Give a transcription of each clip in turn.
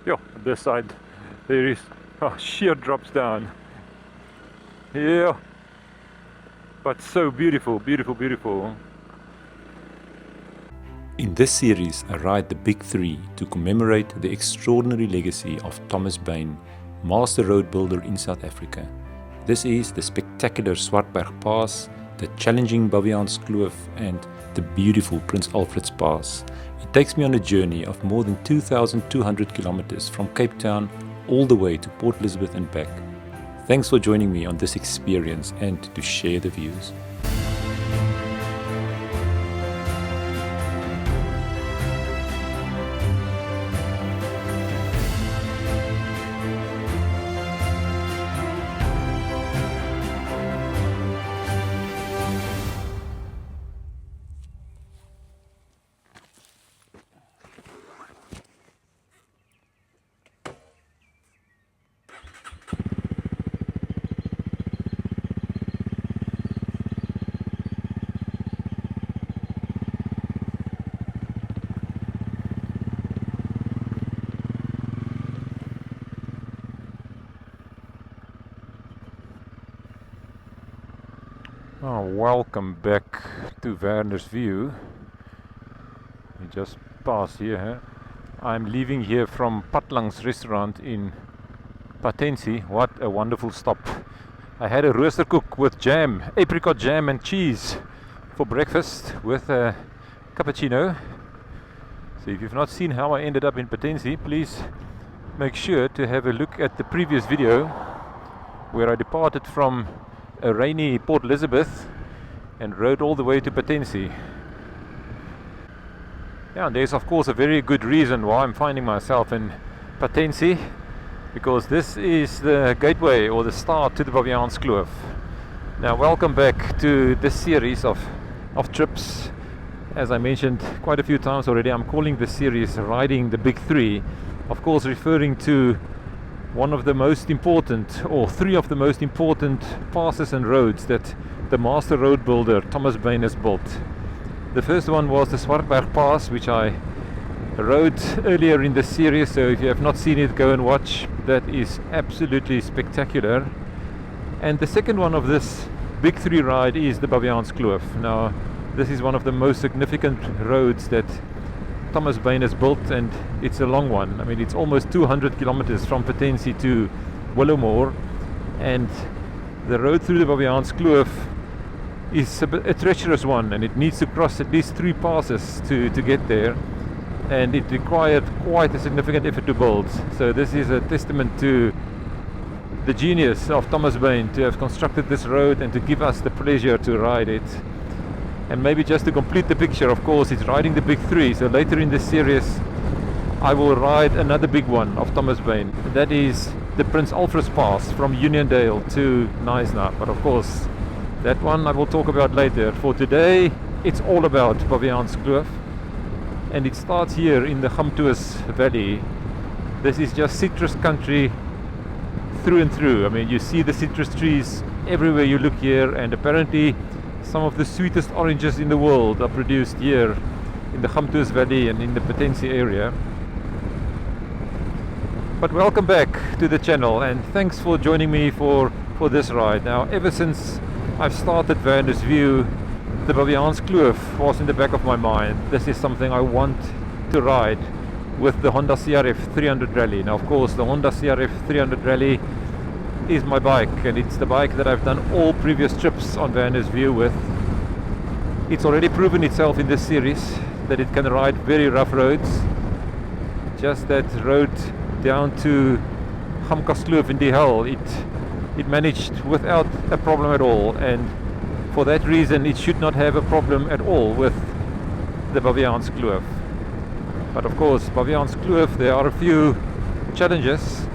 Yeah, this side there is sheer drops down. Yeah, but so beautiful, beautiful, beautiful. In this series, I ride the Big Three to commemorate the extraordinary legacy of Thomas Bain, master road builder in South Africa. This is the spectacular Swartberg Pass, the challenging Baviaanskloof, and the beautiful Prince Alfred's Pass. It takes me on a journey of more than 2,200 kilometers from Cape Town all the way to Port Elizabeth and back. Thanks for joining me on this experience and to share the views. Welcome back to Werner's View. We just pass here. I'm leaving here from Padlangs Restaurant in Patensie. What a wonderful stop. I had a roosterkoek with jam, apricot jam and cheese for breakfast with a cappuccino. So if you've not seen how I ended up in Patensie, please make sure to have a look at the previous video where I departed from a rainy Port Elizabeth and rode all the way to Patensie. Yeah, and there's of course a very good reason why I'm finding myself in Patensie, because this is the gateway or the start to the Baviaanskloof. Now welcome back to this series of trips. As I mentioned quite a few times already, I'm calling this series Riding the Big Three, of course referring to one of the most important, or three of the most important passes and roads that the master road builder Thomas Bain has built. The first one was the Swartberg Pass, which I rode earlier in the series, so if you have not seen it, go and watch. That is absolutely spectacular. And the second one of this Big Three ride is the Baviaanskloof. Now this is one of the most significant roads that Thomas Bain has built, and it's a long one. I mean, it's almost 200 kilometers from Patensie to Willowmore, and the road through the Baviaanskloof is a treacherous one, and it needs to cross at least 3 passes to get there, and it required quite a significant effort to build. So this is a testament to the genius of Thomas Bain to have constructed this road and to give us the pleasure to ride it. And maybe just to complete the picture, of course, it's riding the Big Three. So later in this series, I will ride another big one of Thomas Bain. That is the Prince Alfred's Pass from Uniondale to Knysna. But of course, that one I will talk about later. For today, it's all about Baviaanskloof. And it starts here in the Poortjies Valley. This is just citrus country through and through. I mean, you see the citrus trees everywhere you look here, and apparently some of the sweetest oranges in the world are produced here in the Poortjies Valley and in the Patensie area. But welcome back to the channel, and thanks for joining me for this ride. Now, ever since I've started Werner's View, the Baviaanskloof was in the back of my mind. This is something I want to ride with the Honda CRF 300 Rally. Now, of course, the Honda CRF 300 Rally is my bike, and it's the bike that I've done all previous trips on Werner's View with. It's already proven itself in this series that it can ride very rough roads. Just that road down to Gamkaskloof in Die Hel, it managed without a problem at all, and for that reason it should not have a problem at all with the Baviaanskloof. But of course, Baviaanskloof, there are a few challenges,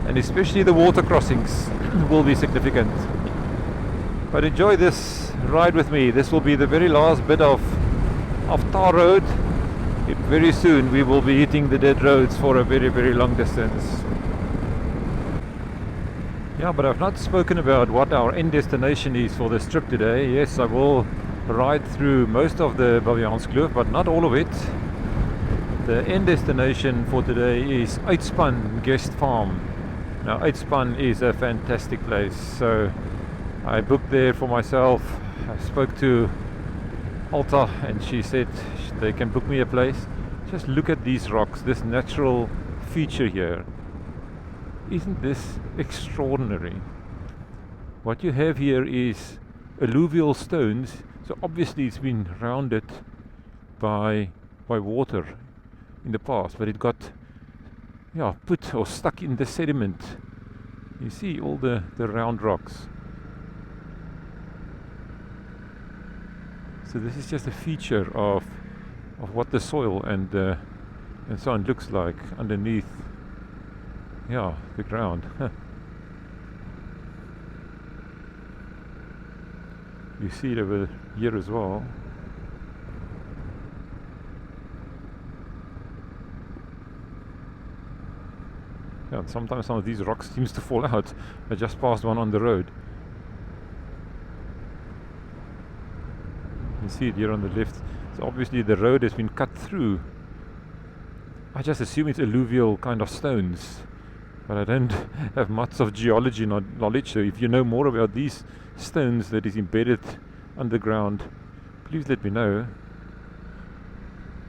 and especially the water crossings will be significant. But enjoy this ride with me. This will be the very last bit of tar road. Very soon we will be hitting the dead roads for a very, very long distance. Yeah, but I've not spoken about what our end destination is for this trip today. Yes, I will ride through most of the Baviaanskloof, but not all of it. The end destination for today is Uitspan Guest Farm. Now Uitspan is a fantastic place, so I booked there for myself. I spoke to Alta and she said they can book me a place. Just look at these rocks, this natural feature here. Isn't this extraordinary? What you have here is alluvial stones, so obviously it's been rounded by water in the past, but it got put or stuck in the sediment. You see all the round rocks. So this is just a feature of what the soil and so on looks like underneath the ground. You see it over here as well. Yeah, and sometimes some of these rocks seems to fall out. I just passed one on the road. You see it here on the left. So obviously the road has been cut through. I just assume it's alluvial kind of stones, but I don't have much of geology knowledge. So if you know more about these stones that is embedded underground, please let me know.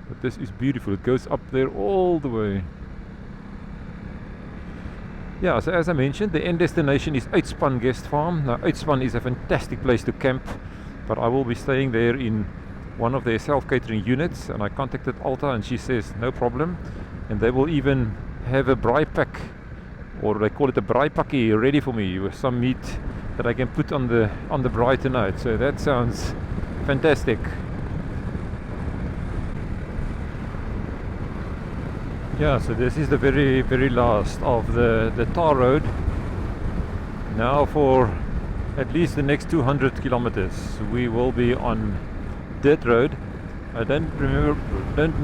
But this is beautiful. It goes up there all the way. Yeah, so as I mentioned, the end destination is Uitspan Guest Farm. Now Uitspan is a fantastic place to camp, but I will be staying there in one of their self-catering units, and I contacted Alta and she says no problem, and they will even have a braai pack, or they call it a braai pakkie, ready for me with some meat that I can put on the braai tonight. So that sounds fantastic. Yeah, so this is the very, very last of the tar road. Now for at least the next 200 kilometers we will be on dirt road. I don't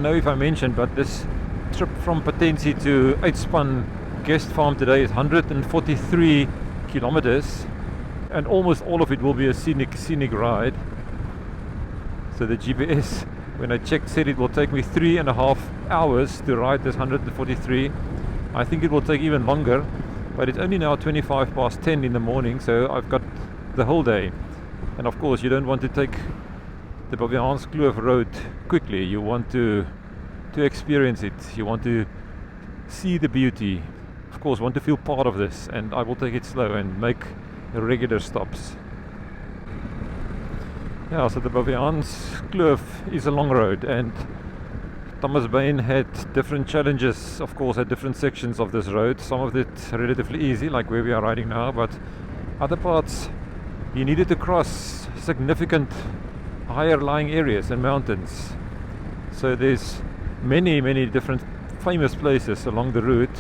know if I mentioned, but this trip from Patensie to Uitspan Guest Farm today is 143 kilometers, and almost all of it will be a scenic ride. So the GPS, when I checked, said it will take me 3.5 hours to ride this 143. I think it will take even longer, but it's only now 25 past 10 in the morning, so I've got the whole day. And of course you don't want to take the Baviaanskloof road quickly. You want to experience it. You want to see the beauty. Of course, want to feel part of this, and I will take it slow and make regular stops. Yeah, so the Baviaanskloof is a long road, and Thomas Bain had different challenges, of course, at different sections of this road. Some of it relatively easy, like where we are riding now, but other parts he needed to cross significant higher lying areas and mountains. So there's many different famous places along the route,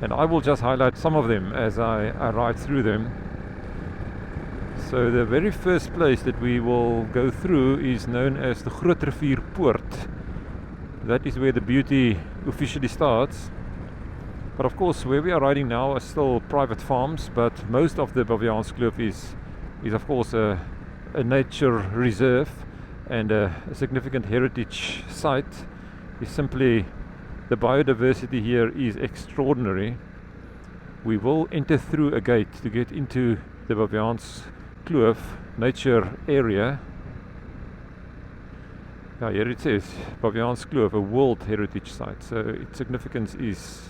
and I will just highlight some of them as I ride through them. So the very first place that we will go through is known as the Grootrivier Poort. That is where the beauty officially starts. But of course where we are riding now are still private farms, but most of the Baviaanskloof is of course a nature reserve and a significant heritage site. Is simply the biodiversity here is extraordinary. We will enter through a gate to get into the Baviaanskloof Nature Area. Yeah, here it says Baviaanskloof, a World Heritage Site, so its significance is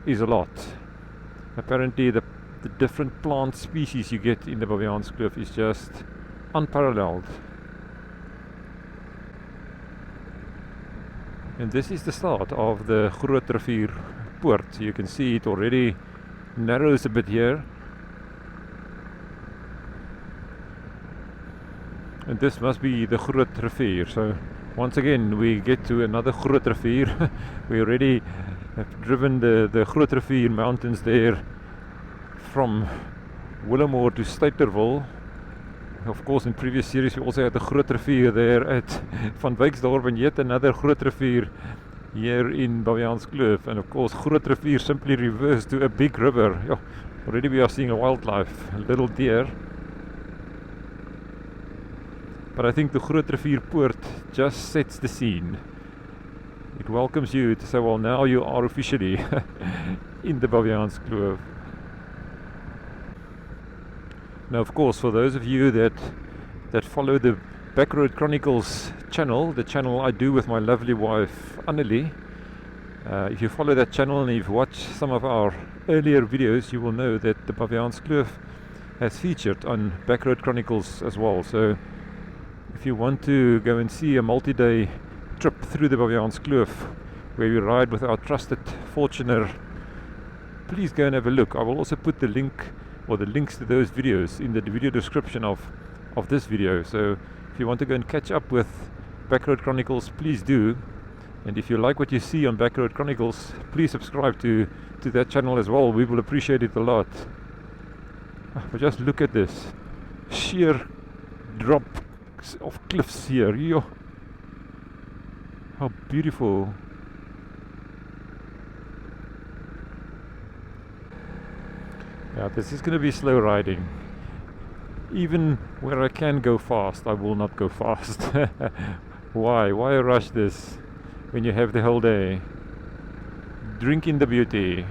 a lot. Apparently the different plant species you get in the Baviaanskloof is just unparalleled. And this is the start of the Grootrivier Poort. You can see it already narrows a bit here. And this must be the Grootrivier. So once again we get to another Grootrivier. We already have driven the Grootrivier mountains there from Willemore to Stuiterville. Of course, in previous series we also had the Grootrivier there at Van Wyksdorp, and yet another Grootrivier here in Baviaanskloof. And of course Grootrivier simply reversed to a big river. Yeah, already we are seeing a wildlife, a little deer. But I think the Grootrivier Poort just sets the scene. It welcomes you to say, well, now you are officially in the Baviaanskloof. Now, of course, for those of you that follow the Backroad Chronicles channel, the channel I do with my lovely wife Annelie, if you follow that channel and you've watched some of our earlier videos, you will know that the Baviaanskloof has featured on Backroad Chronicles as well. So if you want to go and see a multi-day trip through the Baviaanskloof where we ride with our trusted Fortuner, please go and have a look. I will also put the link or the links to those videos in the video description of this video. So if you want to go and catch up with Backroad Chronicles, please do. And if you like what you see on Backroad Chronicles, please subscribe to that channel as well. We will appreciate it a lot. But just look at this sheer drop of cliffs here. Yo, how beautiful. Yeah, this is going to be slow riding. Even where I can go fast, I will not go fast. Why rush this when you have the whole day? Drink in the beauty.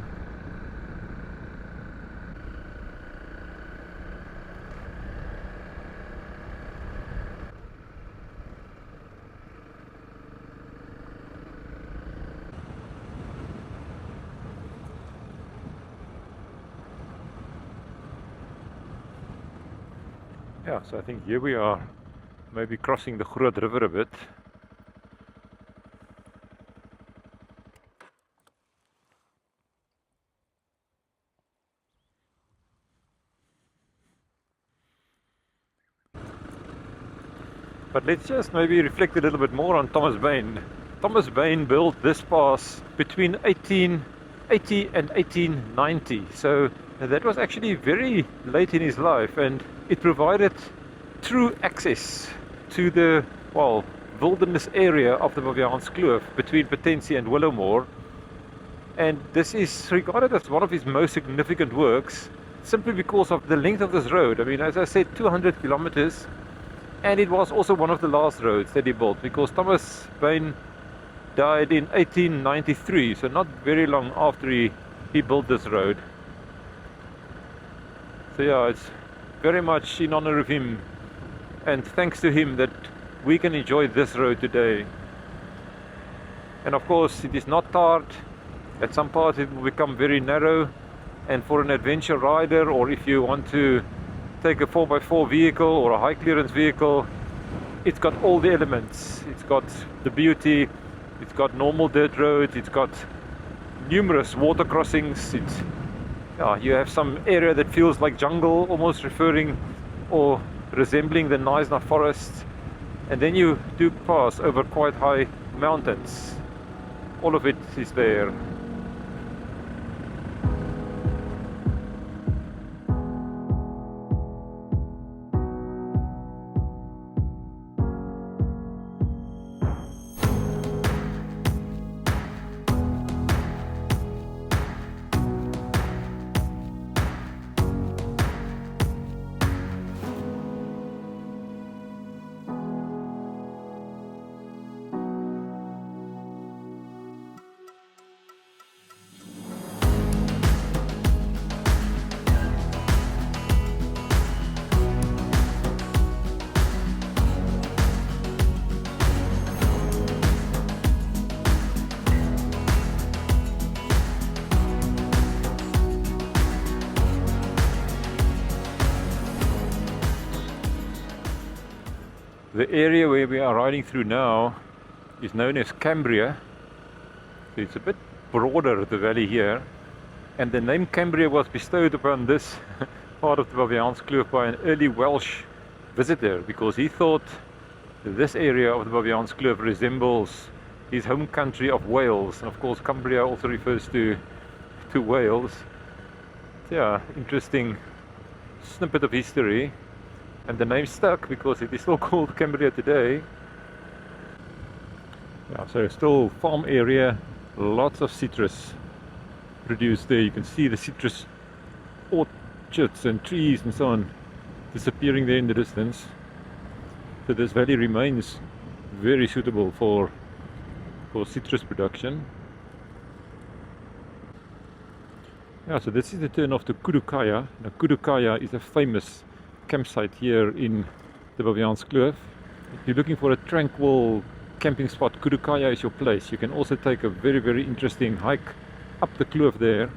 Yeah, so I think here we are, maybe crossing the Grootrivier a bit. But let's just maybe reflect a little bit more on Thomas Bain. Thomas Bain built this pass between 1880 and 1890. So that was actually very late in his life, and it provided true access to the, well, wilderness area of the Baviaanskloof between Patensie and Willowmore. And this is regarded as one of his most significant works simply because of the length of this road. I mean, as I said, 200 kilometers, and it was also one of the last roads that he built, because Thomas Bain died in 1893, so not very long after he built this road. So yeah, it's very much in honor of him and thanks to him that we can enjoy this road today. And of course it is not tarred. At some parts it will become very narrow, and for an adventure rider, or if you want to take a 4x4 vehicle or a high clearance vehicle, it's got all the elements. It's got the beauty, it's got normal dirt roads, it's got numerous water crossings. You have some area that feels like jungle, almost referring or resembling the Knysna forest, and then you do pass over quite high mountains. All of it is there. The area where we are riding through now is known as Cambria. So it's a bit broader, the valley here, and the name Cambria was bestowed upon this part of the Baviaanskloof by an early Welsh visitor, because he thought this area of the Baviaanskloof resembles his home country of Wales, and of course Cambria also refers to Wales. So yeah, interesting snippet of history. And the name stuck because it is still called Cambria today. Yeah, so still farm area, lots of citrus produced there. You can see the citrus orchards and trees and so on disappearing there in the distance. So this valley remains very suitable for for citrus production. Yeah, so this is the turn off to Kudukaya. Now Kudukaya is a famous campsite here in the Baviaanskloof. If you're looking for a tranquil camping spot, Kudukaya is your place. You can also take a very interesting hike up the kloof there.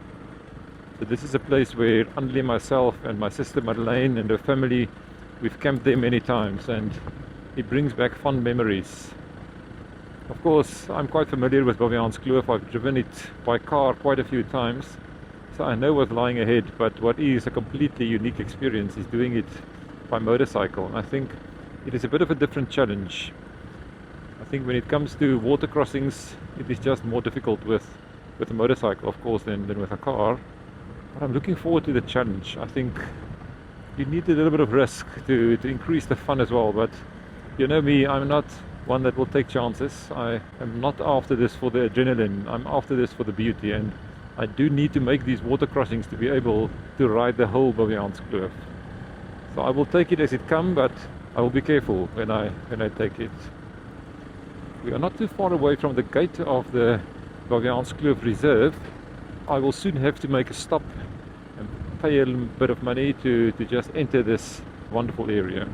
So this is a place where Annelie, myself and my sister Madeleine and her family, we've camped there many times, and it brings back fond memories. Of course, I'm quite familiar with Baviaanskloof. I've driven it by car quite a few times, so I know what's lying ahead, but what is a completely unique experience is doing it by motorcycle. I think it is a bit of a different challenge. I think when it comes to water crossings, it is just more difficult with a motorcycle, of course, than with a car. But I'm looking forward to the challenge. I think you need a little bit of risk to increase the fun as well, but you know me, I'm not one that will take chances. I am not after this for the adrenaline, I'm after this for the beauty, and I do need to make these water crossings to be able to ride the whole Baviaanskloof. So I will take it as it comes, but I will be careful when I take it. We are not too far away from the gate of the Baviaanskloof Reserve. I will soon have to make a stop and pay a little bit of money to just enter this wonderful area.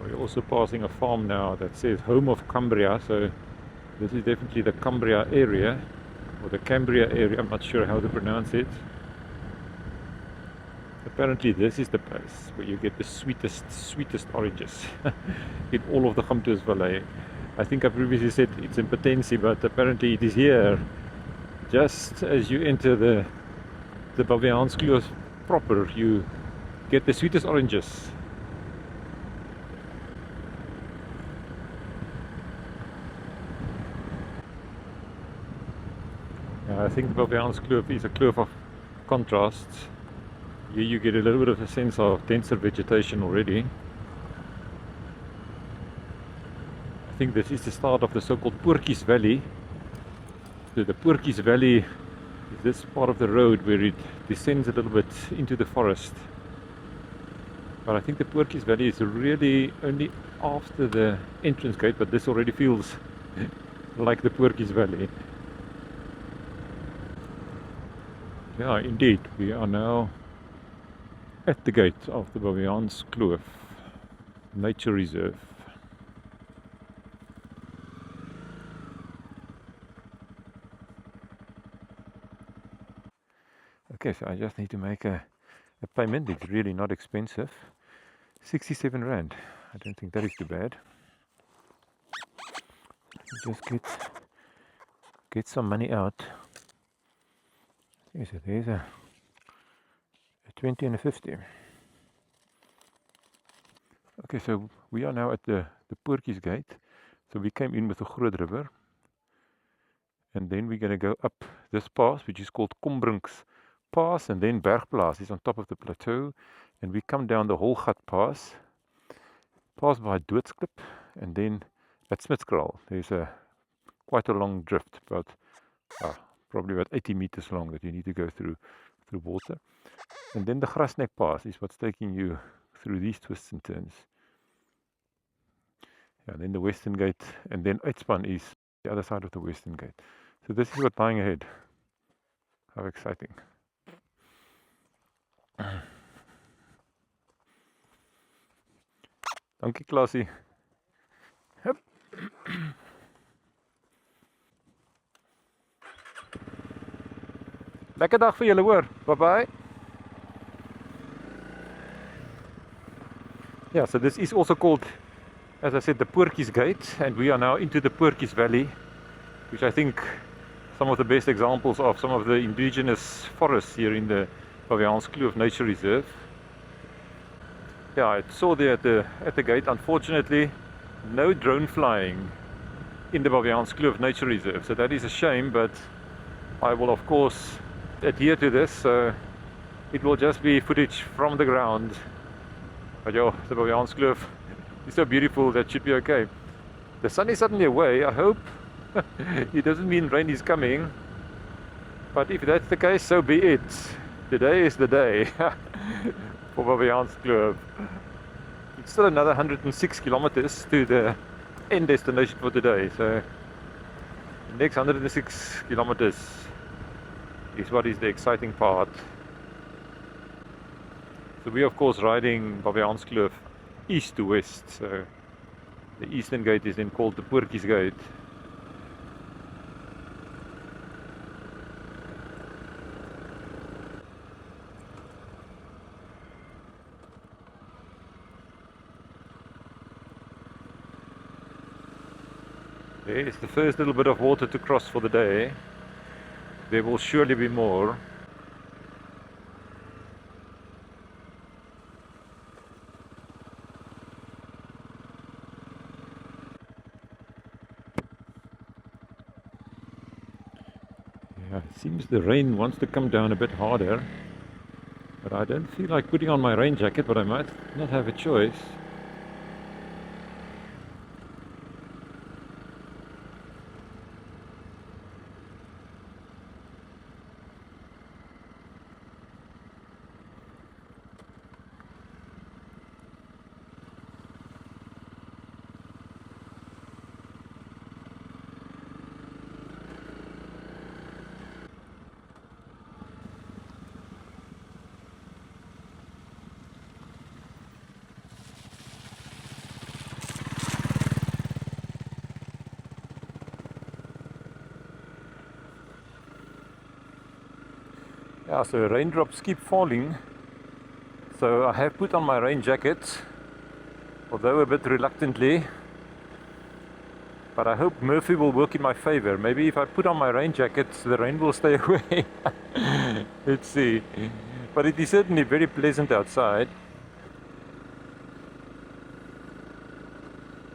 We're also passing a farm now that says Home of Cambria, so this is definitely the Cambria area, or the Cambria area, I'm not sure how to pronounce it. Apparently this is the place where you get the sweetest oranges in all of the Poortjies Valley. I think I previously said it's in Patensie, but apparently it is here, just as you enter the Baviaanskloof proper, you get the sweetest oranges. I think the Baviaanskloof is a kloof of contrasts. Here you get a little bit of a sense of denser vegetation already. I think this is the start of the so-called Poortjies Valley. So the Poortjies Valley is this part of the road where it descends a little bit into the forest. But I think the Poortjies Valley is really only after the entrance gate, but this already feels like the Poortjies Valley. Yeah, indeed, we are now at the gate of the Baviaanskloof Nature Reserve. Okay, so I just need to make a payment. It's really not expensive. 67 Rand. I don't think that is too bad. Just get some money out. Okay, so there's a 20 and a 50. Okay, so we are now at the Poortjies gate. So we came in with the Grootrivier, and then we're going to go up this pass, which is called Combrink's Pass, and then Bergplaas is on top of the plateau, and we come down the Holgat Pass, pass by Doodsklip, and then at Smitskraal there's quite a long drift, probably about 80 meters long, that you need to go through water. And then the Grasnek Pass is what's taking you through these twists and turns. Yeah, and then the Western Gate, and then Uitspan is the other side of the Western Gate. So this is what's lying ahead. How exciting. Dankie Klasie. Hup. Lekker dag vir julle hoor. Bye bye. Yeah, so this is also called, as I said, the Poortjies Gate, and we are now into the Poortjies Valley, which I think some of the best examples of some of the indigenous forests here in the Baviaanskloof Nature Reserve. Yeah, I saw there at the gate, unfortunately, no drone flying in the Baviaanskloof Nature Reserve, so that is a shame, but I will of course adhere to this, so it will just be footage from the ground. But yo, the Baviaanskloof is so beautiful, that should be okay. The sun is suddenly away, I hope. It doesn't mean rain is coming, but if that's the case, so be it. Today is the day for Baviaanskloof. It's still another 106 kilometers to the end destination for today, so The next 106 kilometers is what is the exciting part. So we of course riding Baviaanskloof east to west. So the eastern gate is then called the Poortjies Gate. There's the first little bit of water to cross for the day. There will surely be more. Yeah, it seems the rain wants to come down a bit harder, but I don't feel like putting on my rain jacket, but I might not have a choice. Yeah, so raindrops keep falling, so I have put on my rain jacket, although a bit reluctantly, but I hope Murphy will work in my favor. Maybe if I put on my rain jacket, the rain will stay away. Let's see. But it is certainly very pleasant outside.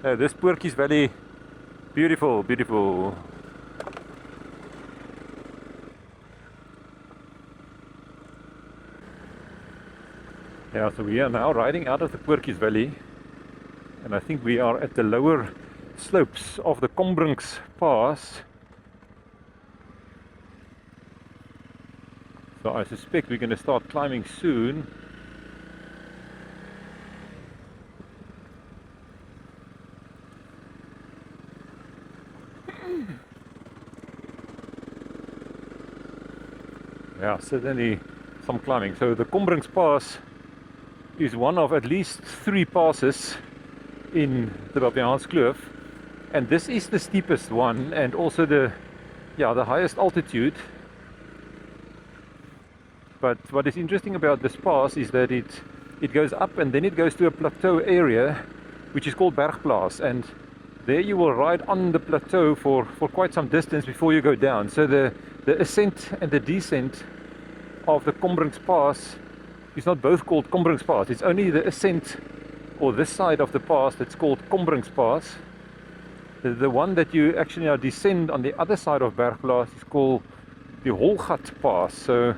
This Poortjies Valley, beautiful, beautiful. Yeah, so we are now riding out of the Poortjies Valley, and I think we are at the lower slopes of the Combrink Pass. So I suspect we're going to start climbing soon. Yeah, certainly some climbing. So the Combrink Pass is one of at least 3 passes in the Baviaanskloof, and this is the steepest one and also the highest altitude. But what is interesting about this pass is that it goes up and then it goes to a plateau area which is called Bergplaas, and there you will ride on the plateau for quite some distance before you go down. So the ascent and the descent of the Combrink Pass is not both called Combrink Pass. It's only the ascent, or this side of the pass, that's called Combrink Pass. The one that you actually now descend on the other side of Bergplaas is called the Holgat Pass. So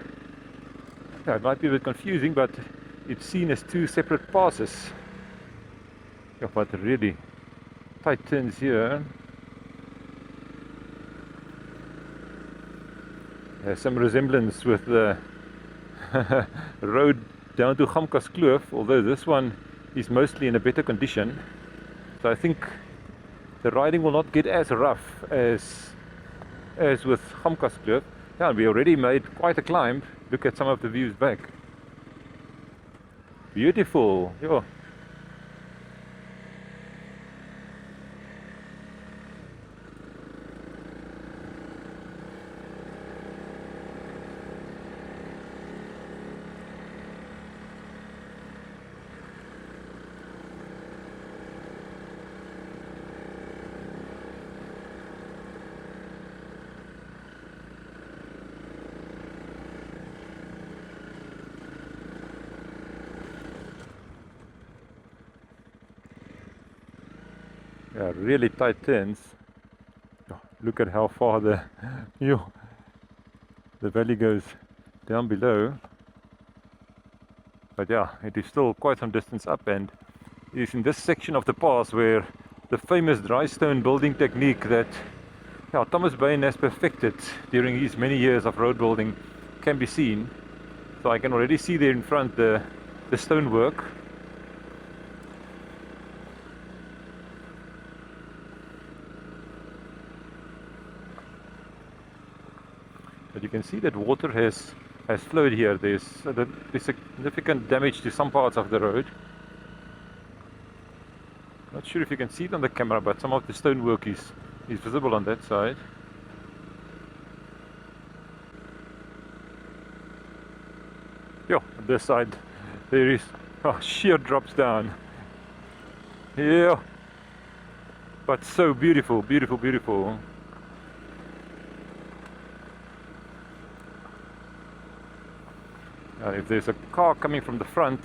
yeah, it might be a bit confusing, but it's seen as 2 separate passes. Yeah, but really tight turns here. There's some resemblance with the road down to Baviaanskloof, although this one is mostly in a better condition. So I think the riding will not get as rough as with Baviaanskloof. Yeah, we already made quite a climb. Look at some of the views back. Beautiful. Yeah. Yeah, really tight turns. Oh, look at how far the valley goes down below. But yeah, it is still quite some distance up, and it is in this section of the pass where the famous dry stone building technique that Thomas Bain has perfected during his many years of road building can be seen. So I can already see there in front the stonework. But you can see that water has flowed here. There's significant damage to some parts of the road. Not sure if you can see it on the camera, but some of the stonework is visible on that side. Yeah, on this side there is sheer drops down. Yeah, but so beautiful, beautiful, beautiful. If there's a car coming from the front,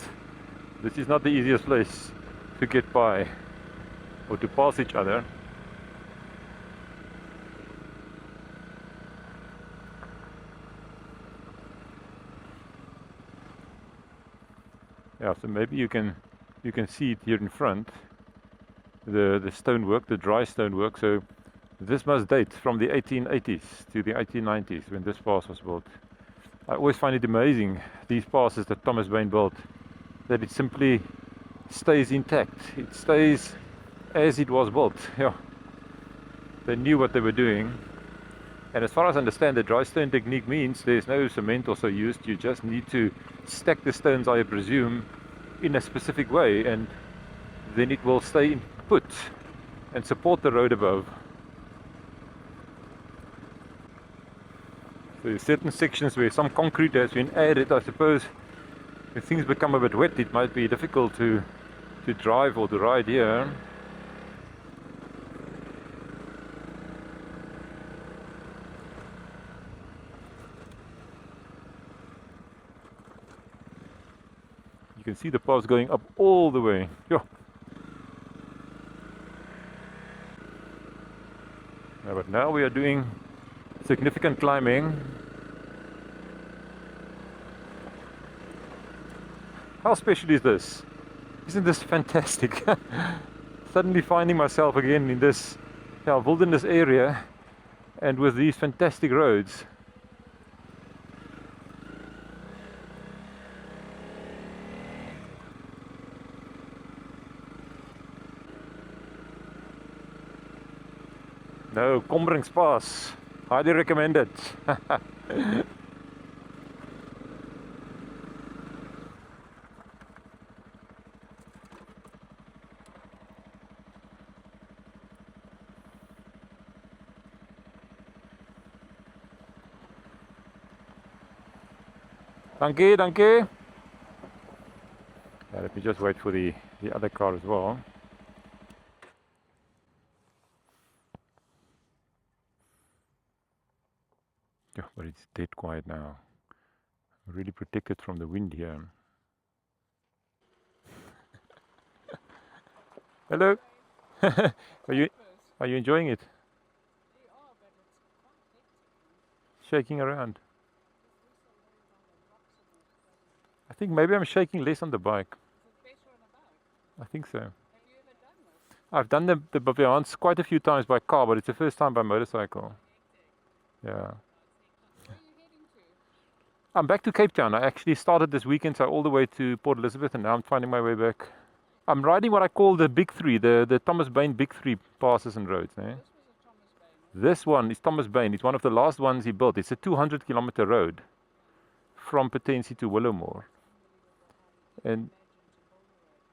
this is not the easiest place to get by or to pass each other. Yeah, so maybe you can see it here in front, the stonework, the dry stonework. So this must date from the 1880s to the 1890s when this pass was built. I always find it amazing, these passes that Thomas Bain built, that it simply stays intact. It stays as it was built. Yeah, they knew what they were doing. And as far as I understand, the dry stone technique means there's no cement also used. You just need to stack the stones, I presume, in a specific way, and then it will stay put and support the road above. So there's certain sections where some concrete has been added. I suppose if things become a bit wet, it might be difficult to drive or to ride here. You can see the paths going up all the way. Yeah. But now we are doing significant climbing. How special is this? Isn't this fantastic? Suddenly finding myself again in this wilderness area and with these fantastic roads. No, Combrink Pass. Highly recommend it. Dankie, dankie. Let me just wait for the other car as well. Yeah, but it's dead quiet now. Really protected from the wind here. Hello. Are you enjoying it? Shaking around. I think maybe I'm shaking less on the bike. I think so. Have you ever done this? I've done the Baviaanskloof quite a few times by car, but it's the first time by motorcycle. Yeah. Where are you heading to? I'm back to Cape Town. I actually started this weekend, so all the way to Port Elizabeth, and now I'm finding my way back. I'm riding what I call the Big Three, the Thomas Bain Big Three passes and roads. Eh? This one is Thomas Bain. It's one of the last ones he built. It's a 200-kilometer road from Patensie to Willowmore. And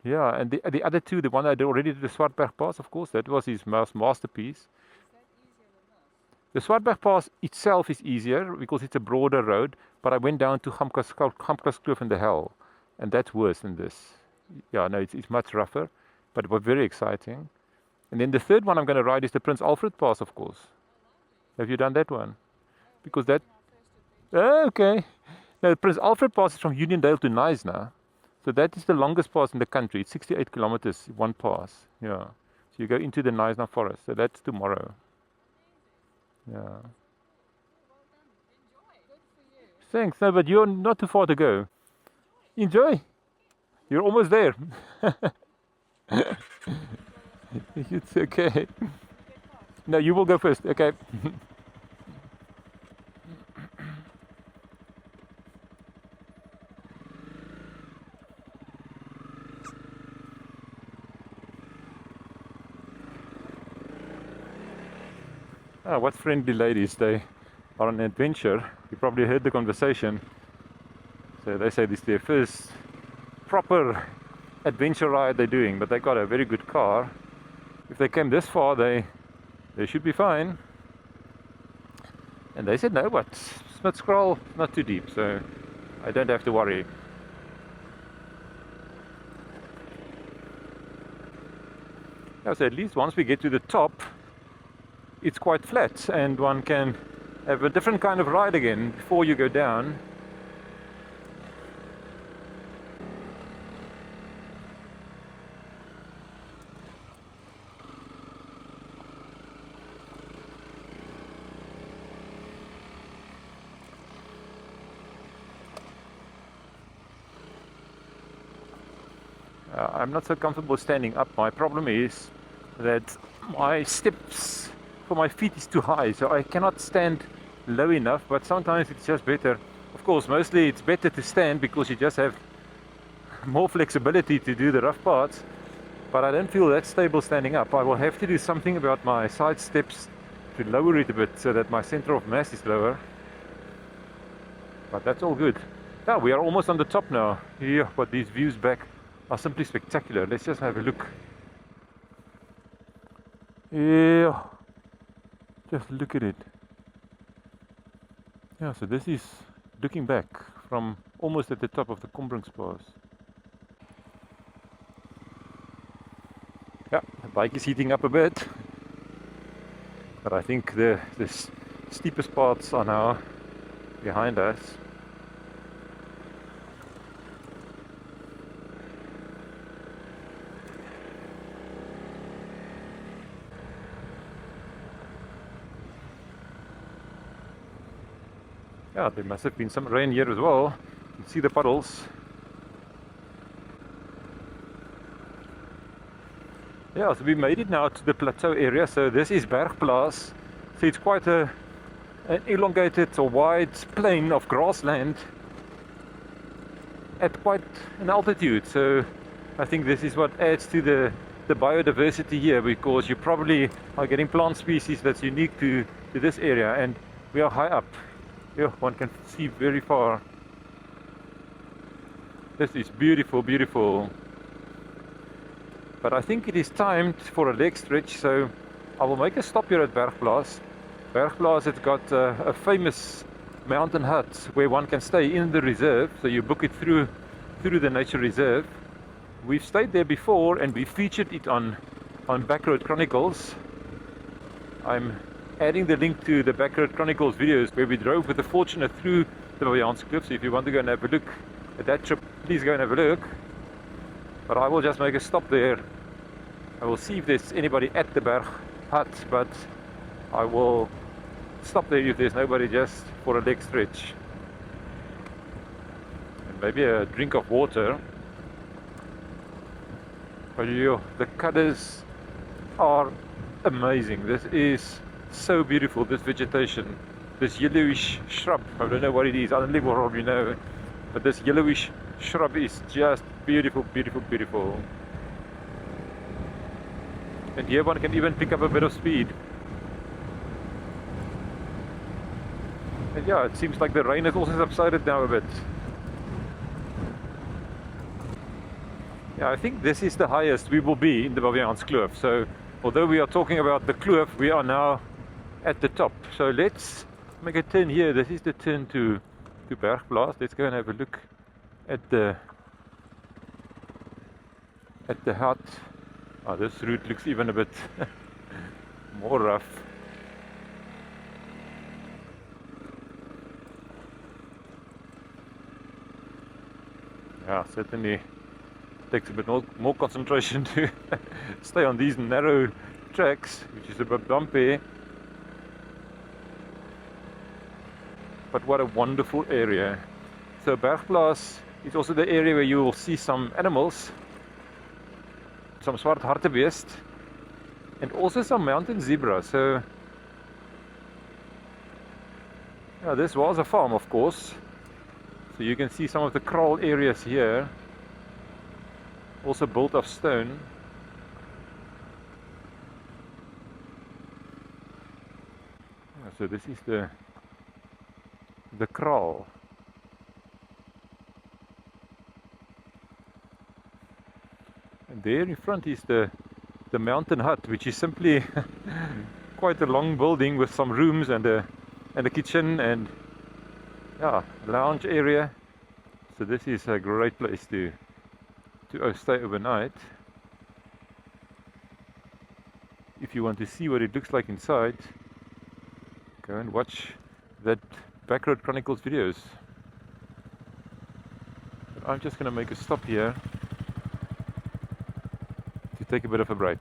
yeah, and the other two, the one I already did, the Swartberg Pass, of course, that was his masterpiece. Is that easier than this? The Swartberg Pass itself is easier because it's a broader road, but I went down to Gamkaskloof in the Hell, and that's worse than this. Yeah, no, it's much rougher, but it was very exciting. And then the third one I'm going to ride is the Prince Alfred Pass, of course. Have you done that one? Because that... Oh, okay. Now, the Prince Alfred Pass is from Uniondale to Knysna. So that is the longest pass in the country. It's 68 kilometers, one pass. Yeah. So you go into the Knysna forest. So that's tomorrow. Yeah. Well done. Enjoy. Good for you. Thanks. No, but you're not too far to go. Enjoy. You're almost there. It's okay. No, you will go first. Okay. Ah, what friendly ladies. They are on an adventure. You probably heard the conversation. So they say this is their first proper adventure ride they're doing, but they got a very good car. If they came this far, they should be fine. And they said no, but Smithskraal is not too deep, so I don't have to worry. Yeah, so at least once we get to the top, it's quite flat and one can have a different kind of ride again before you go down. I'm not so comfortable standing up. My problem is that my steps for my feet is too high, so I cannot stand low enough, but sometimes it's just better. Of course, mostly it's better to stand because you just have more flexibility to do the rough parts, but I don't feel that stable standing up. I will have to do something about my side steps to lower it a bit so that my center of mass is lower, but that's all good. Yeah, we are almost on the top now. Yeah, but these views back are simply spectacular. Let's just have a look. Yeah, just look at it. Yeah, so this is looking back from almost at the top of the Combrink Pass. Yeah, the bike is heating up a bit, but I think the steepest parts are now behind us. Yeah, there must have been some rain here as well. You can see the puddles. Yeah, so we made it now to the plateau area. So this is Bergplaas. So it's quite an elongated or wide plain of grassland at quite an altitude. So I think this is what adds to the biodiversity here, because you probably are getting plant species that's unique to this area, and we are high up. Yeah, one can see very far. This is beautiful, beautiful. But I think it is time for a leg stretch, so I will make a stop here at Bergplaas. Bergplaas has got a famous mountain hut where one can stay in the reserve, so you book it through the nature reserve. We've stayed there before and we featured it on Backroad Chronicles. I'm adding the link to the Backroad Chronicles videos where we drove with the Fortuner through the Baviaanskloof. So if you want to go and have a look at that trip, please go and have a look. But I will just make a stop there. I will see if there's anybody at the Berg hut, but I will stop there if there's nobody, just for a leg stretch. And maybe a drink of water. But the colours are amazing. This is so beautiful, this vegetation, this yellowish shrub. I don't know what it is, I don't live where you know, but this yellowish shrub is just beautiful, beautiful, beautiful. And here one can even pick up a bit of speed. And yeah, it seems like the rain has also subsided now a bit. Yeah, I think this is the highest we will be in the Baviaanskloof. So although we are talking about the kloof, we are now at the top. So let's make a turn here. This is the turn to Bergplaas. Let's go and have a look at the hut. Oh, this route looks even a bit more rough. Yeah, certainly takes a bit more concentration to stay on these narrow tracks, which is a bit bumpy. But what a wonderful area. So Bergplaas is also the area where you will see some animals, some swart hartebeest, and also some mountain zebra. So yeah, this was a farm, of course. So you can see some of the kraal areas here, also built of stone. Yeah, so this is the the kraal. And there in front is the mountain hut, which is simply quite a long building with some rooms and a kitchen and yeah, lounge area. So this is a great place to stay overnight. If you want to see what it looks like inside, go and watch that Backroad Chronicles videos. But I'm just going to make a stop here to take a bit of a break.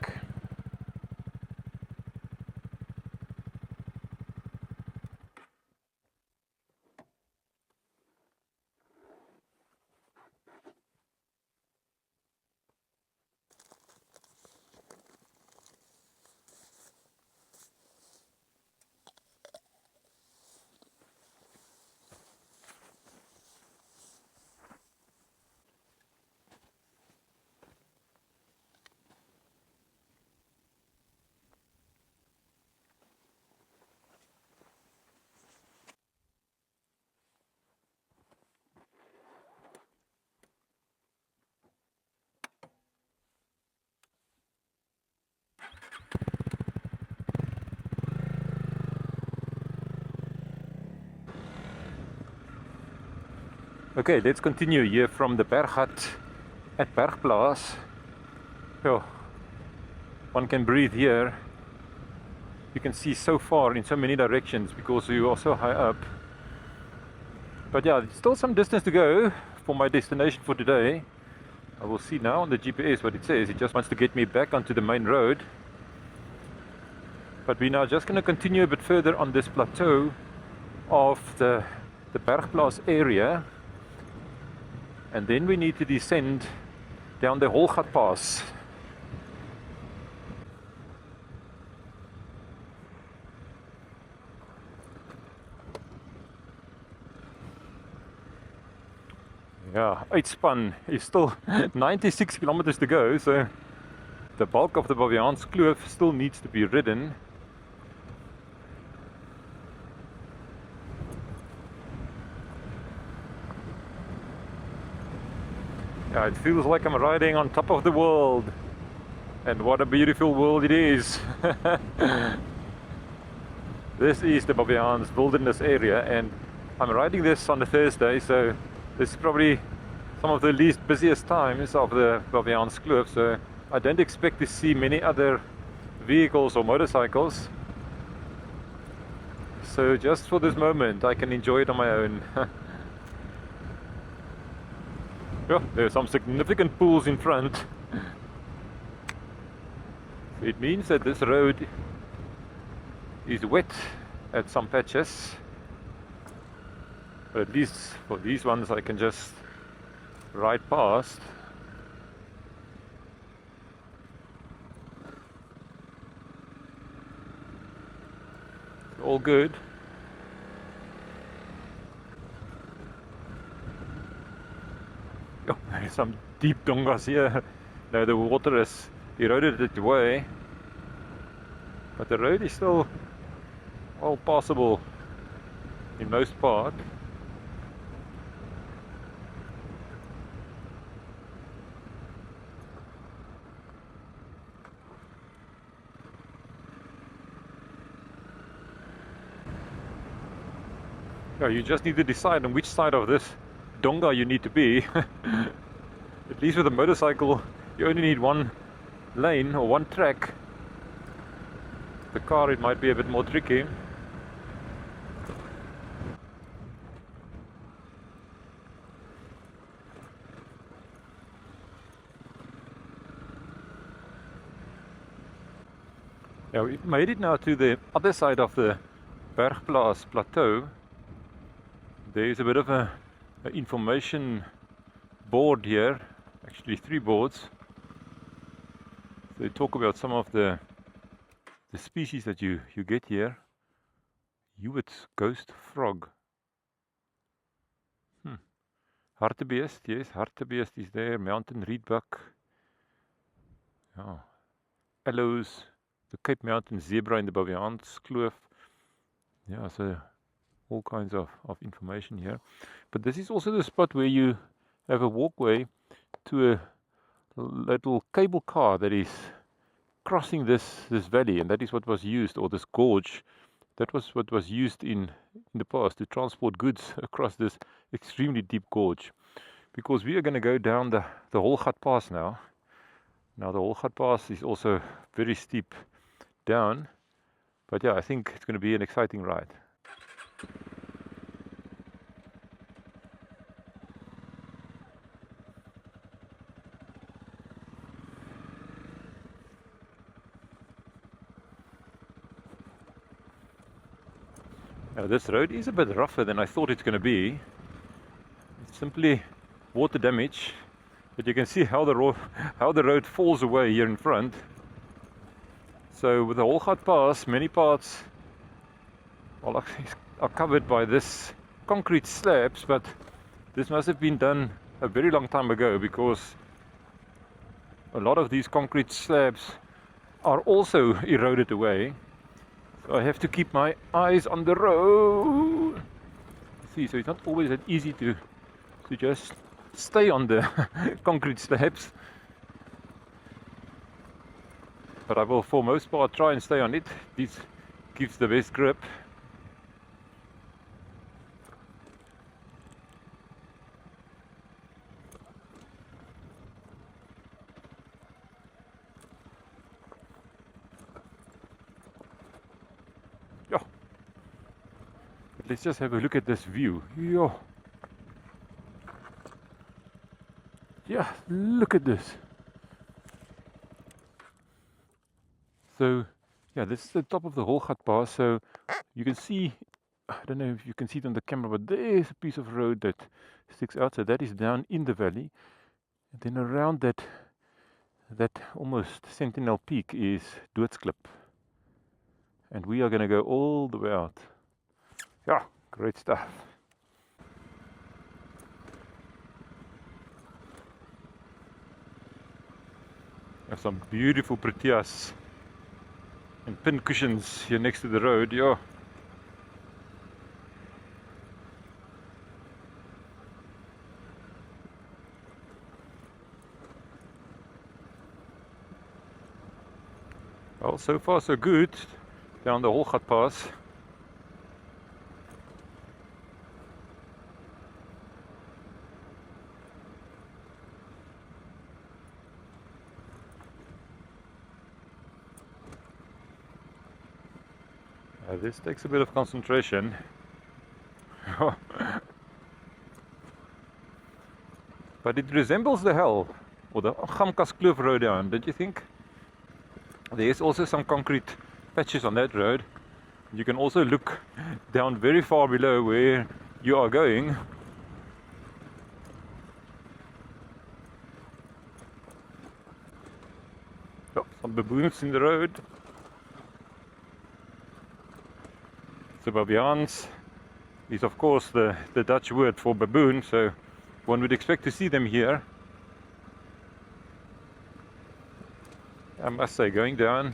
Okay, let's continue here from the Berghut at Bergplaas. Oh, one can breathe here. You can see so far in so many directions because you are so high up. But yeah, still some distance to go for my destination for today. I will see now on the GPS what it says. It just wants to get me back onto the main road. But we're now just going to continue a bit further on this plateau of the Bergplaas area. And then we need to descend down the Holgat Pass. Yeah, uitspan is still 96 kilometers to go, so the bulk of the Baviaanskloof still needs to be ridden. Yeah, it feels like I'm riding on top of the world. And what a beautiful world it is. This is the Baviaans wilderness area, and I'm riding this on a Thursday, so this is probably some of the least busiest times of the Baviaanskloof, so I don't expect to see many other vehicles or motorcycles. So just for this moment I can enjoy it on my own. Yeah, there are some significant pools in front. It means that this road is wet at some patches. But at least for these ones I can just ride past. All good. Oh, there's some deep dongas here. Now the water has eroded it away, but the road is still all passable in most part. Yeah, you just need to decide on which side of this donga you need to be. At least with a motorcycle you only need one lane or one track. The car, it might be a bit more tricky. Yeah, we've made it now to the other side of the Bergplaas plateau. There is a bit of an information board here, actually 3 boards. So they talk about some of the species that you get here. Hewitt's ghost frog. Hartebeest, yes, hartebeest is there. Mountain reedbuck. Yeah. Aloes, the Cape Mountain zebra in the Baviaanskloof. Yeah, so all kinds of information here. But this is also the spot where you have a walkway to a little cable car that is crossing this valley, and that is what was used, or this gorge, that was what was used in the past to transport goods across this extremely deep gorge. Because we are going to go down the Holgat Pass now. Now the Holgat Pass is also very steep down, but yeah, I think it's going to be an exciting ride. Now this road is a bit rougher than I thought it's going to be. It's simply water damage, but you can see how the road falls away here in front. So with the Holgat Pass, many parts are covered by this concrete slabs, but this must have been done a very long time ago, because a lot of these concrete slabs are also eroded away. So I have to keep my eyes on the road. See, so it's not always that easy to just stay on the concrete slabs. But I will for most part try and stay on it. This gives the best grip. Yeah. But let's just have a look at this view. Yeah, look at this. So, yeah, this is the top of the Holgat Pass. So you can see, I don't know if you can see it on the camera, but there's a piece of road that sticks out. So that is down in the valley. And then around that almost sentinel peak is Doodsklip. And we are going to go all the way out. Yeah, great stuff. There's some beautiful proteas and pin cushions here next to the road. Yeah. Well, so far so good down the Holgat Pass. This takes a bit of concentration. But it resembles the hell, or the Baviaanskloof road down, don't you think? There's also some concrete patches on that road. You can also look down very far below where you are going. Oh, some baboons in the road. So Baviaans is of course the Dutch word for baboon, so one would expect to see them here. I must say, going down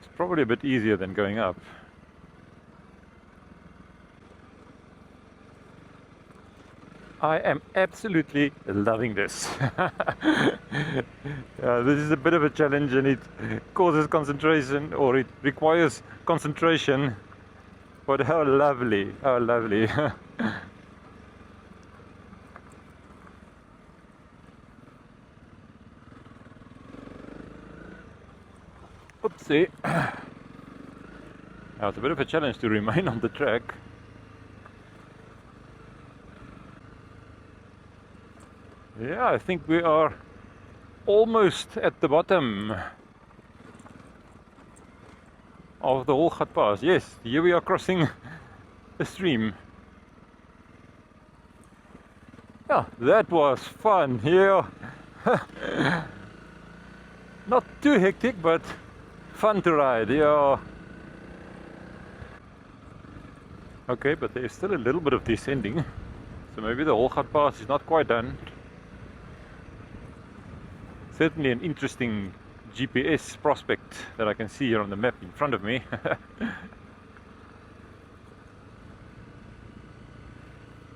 is probably a bit easier than going up. I am absolutely loving this. This is a bit of a challenge, and it causes concentration, or it requires concentration. But how lovely, how lovely. Oopsie. Now it's a bit of a challenge to remain on the track. Yeah, I think we are almost at the bottom of the Holgat Pass. Yes, here we are crossing the stream. Yeah, that was fun. Yeah. Not too hectic, but fun to ride. Yeah. Okay, but there's still a little bit of descending, so maybe the Holgat Pass is not quite done. Certainly an interesting GPS prospect that I can see here on the map in front of me.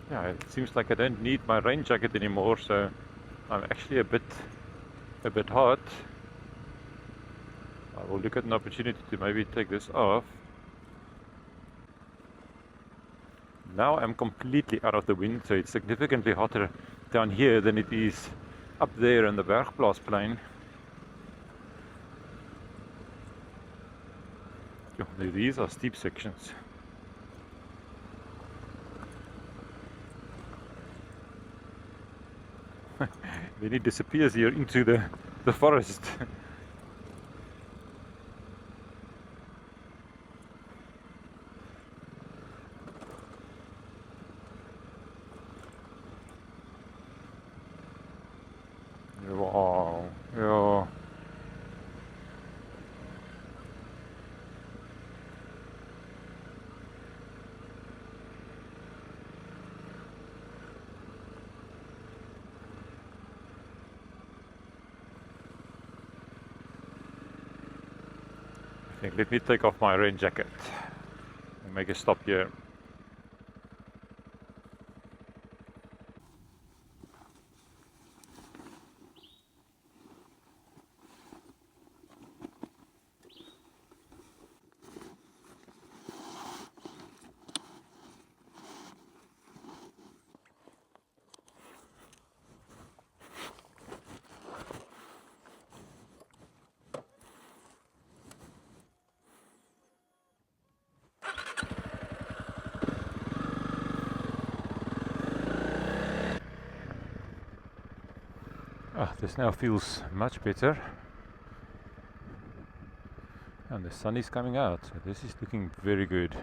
Yeah, it seems like I don't need my rain jacket anymore, so I'm actually a bit hot. I will look at an opportunity to maybe take this off. Now I'm completely out of the wind, so it's significantly hotter down here than it is up there in the Bergplaas plain. These are steep sections. Then it disappears here into the forest. Wow, yeah. I think let me take off my rain jacket and make a stop here. This now feels much better, and the sun is coming out, so this is looking very good.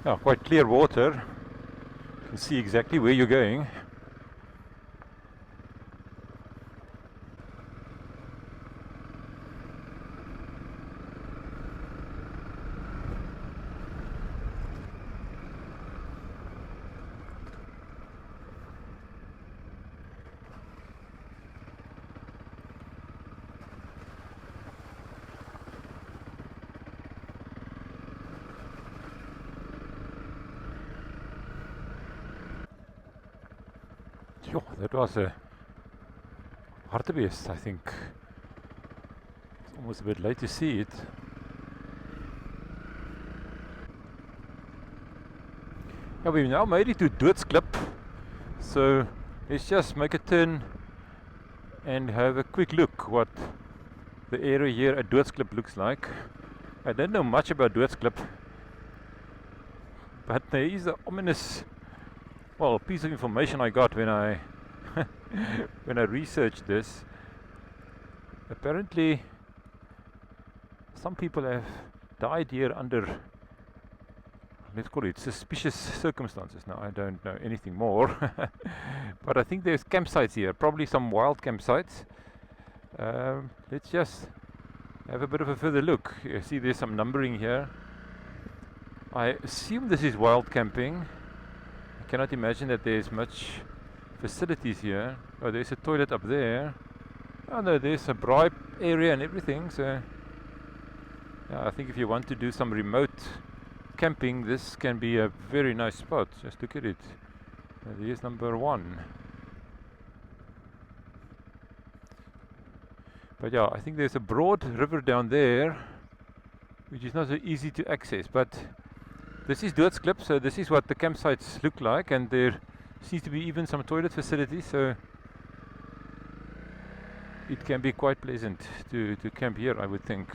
Now, quite clear water, you can see exactly where you're going. That was a hartebeest, I think. It's almost a bit late to see it. Yeah, we've now made it to Doodsklip, so let's just make a turn and have a quick look what the area here at Doodsklip looks like. I don't know much about Doodsklip, but there is an ominous piece of information I got when I when I researched this. Apparently some people have died here under, let's call it, suspicious circumstances. Now I don't know anything more but I think there's campsites here, probably some wild campsites. Let's just have a bit of a further look. You see there's some numbering here. I assume this is wild camping. I cannot imagine that there's much facilities here. Oh, there's a toilet up there. Oh no, there's a bribe area and everything, so yeah, I think if you want to do some remote camping, this can be a very nice spot. Just look at it. There's number 1. But yeah, I think there's a broad river down there which is not so easy to access, but this is Doodsklip, so this is what the campsites look like, and there seems to be even some toilet facilities, so it can be quite pleasant to camp here, I would think.